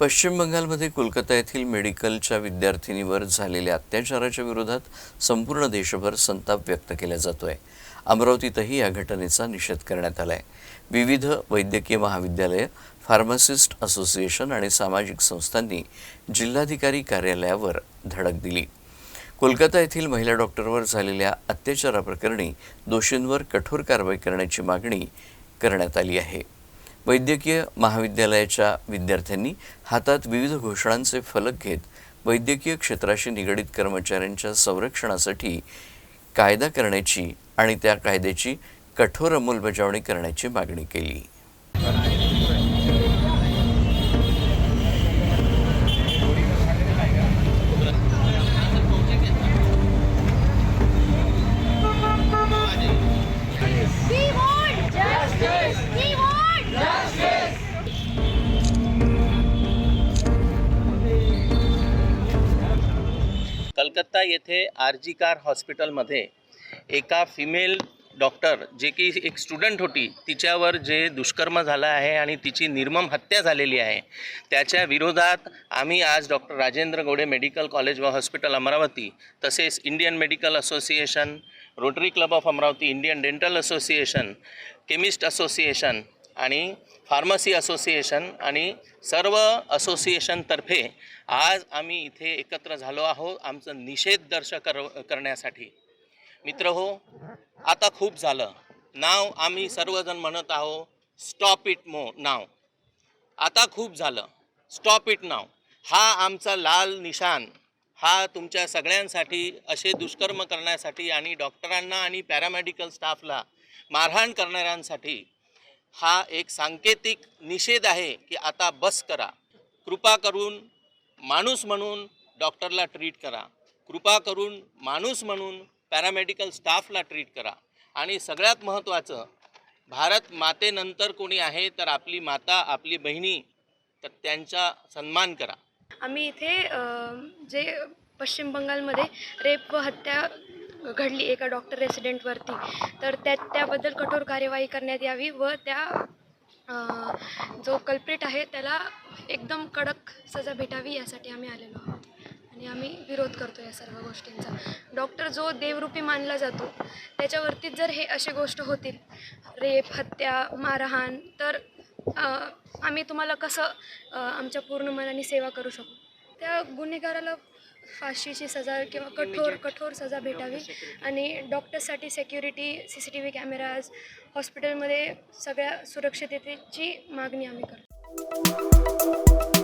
पश्चिम बंगालमध्ये कोलकाता येथील मेडिकलच्या विद्यार्थिनीवर झालेल्या अत्याचाराच्या विरोधात संपूर्ण देशभर संताप व्यक्त केला जातोय। अमरावतीतही या घटनेचा निषेध करण्यात आलाय। विविध वैद्यकीय महाविद्यालय, फार्मासिस्ट असोसिएशन आणि सामाजिक संस्थांनी जिल्हाधिकारी कार्यालयावर धडक दिली। कोलकाता येथील महिला डॉक्टरवर झालेल्या अत्याचाराप्रकरणी दोषींवर कठोर कारवाई करण्याची मागणी करण्यात आली आहे। वैद्यकीय महाविद्यालयाच्या विद्यार्थ्यांनी हातात विविध घोषणांचे फलक घेत वैद्यकीय क्षेत्राशी निगडित कर्मचाऱ्यांच्या संरक्षणासाठी कायदा करण्याची आणि त्या कायद्याची कठोर अंमलबजावणी करण्याची मागणी केली। कलकत्ता येथे आरजी कार हॉस्पिटलमध्ये एका फिमेल डॉक्टर जे की एक स्टुडंट होती तिच्यावर जे दुष्कर्म झालं आहे आणि तिची निर्मम हत्या झालेली आहे त्याच्या विरोधात आम्ही आज doctor Rajendra Gode medical college व हॉस्पिटल अमरावती तसेच Indian medical association, rotary club of Amravati, Indian dental association, chemist association आणि फार्मसी असोसिएशन आणि सर्व असोसिएशनतर्फे आज आम्ही इथे एकत्र झालो आहोत आमचं निषेध करण्यासाठी। मित्रहो, आता खूप झालं। नाव आम्ही सर्वजण म्हणत आहोत स्टॉप इट नाव। आता खूप झालं, स्टॉप इट नाव। हा आमचा लाल निशाण हा तुमच्या सगळ्यांसाठी असे दुष्कर्म करण्यासाठी आणि डॉक्टरांना आणि पॅरामेडिकल स्टाफला मारहाण करणाऱ्यांसाठी हा एक सांकेतिक निषेध आहे की आता बस करा। कृपा करून माणूस म्हणून डॉक्टरला ट्रीट करा, कृपा करून माणूस म्हणून पॅरामेडिकल स्टाफला ट्रीट करा आणि सगळ्यात महत्त्वाचं, भारत मातेनंतर कोणी आहे तर आपली माता, आपली बहिणी, तर त्यांचा सन्मान करा। आम्ही इथे जे पश्चिम बंगालमध्ये रेप व हत्या घडली एका डॉक्टर रेसिडेंटवरती, तर त्याबद्दल कठोर कार्यवाही करण्यात यावी व त्या जो कल्प्रिट आहे त्याला एकदम कडक सजा भेटावी यासाठी आम्ही आलेलो आहोत आणि आम्ही विरोध करतो या सर्व गोष्टींचा। डॉक्टर जो देवरूपी मानला जातो त्याच्यावरतीच जर हे असे गोष्ट होतील, रेप, हत्या, मारहाण, तर आम्ही तुम्हाला कसं आमच्या पूर्ण मनाने सेवा करू शकू। त्या गुन्हेगाराला फाशीची सजा किंवा कठोर सजा भेटावी आणि डॉक्टर्ससाठी सिक्युरिटी, CCTV कॅमेराज, हॉस्पिटलमध्ये सगळ्या सुरक्षिततेची मागणी आम्ही करतो।